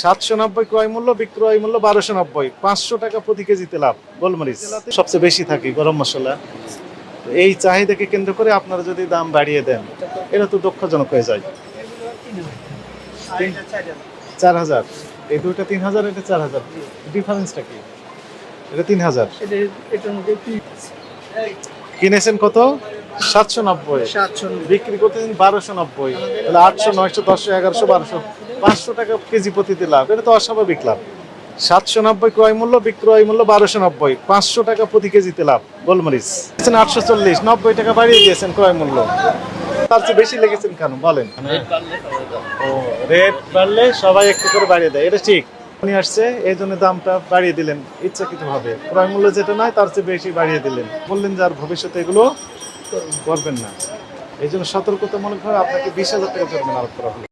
790 ক্রয় মূল্য, বিক্রয় মূল্য 1290, 500 টাকা প্রতি কেজিতে লাভ। গোলমরিচ সবচেয়ে বেশি থাকে গরম মশলা। এই চাহিদাকে কেন্দ্র করে আপনারা যদি দাম বাড়িয়ে দেন, এটা তো দুঃখজনক হয়ে যায়। 4000, এই দুইটা 3000, এটা 4000, ডিফারেন্সটা কি? এটা 3000 কিনেছেন কত? 790, বিক্রি করতেছেন 1290, তাহলে 800, 900, 1000, 1100, 1200, 500 টাকা কেজি প্রতিতে লাভ। এটা তো অস্বাভাবিক লাভ। 790 ক্রয় মূল্য, বিক্রয় মূল্য 1290, 500 টাকা প্রতি কেজিতে লাভ। গোলমরিচ 840, 90 টাকা বাড়িয়ে দিয়েছেন ক্রয় মূল্য, তার চেয়ে বেশি লেগেছেন কেন বলেন? ও, রেট বাড়লে সবাই একটু করে বাড়িয়ে দেয়, এটা ঠিক। নিয়ে আসছে এই জন্য দামটা বাড়িয়ে দিলেন ইচ্ছাকৃতভাবে, ক্রয় মূল্য যেটা নয় তার চেয়ে বেশি বাড়িয়ে দিলেন, বললেন যে আর ভবিষ্যতে এগুলো করবেন না। এই জন্য সতর্কতামূলকভাবে আপনাকে 20,000 টাকা জরিমানা আরোপ করা হলো।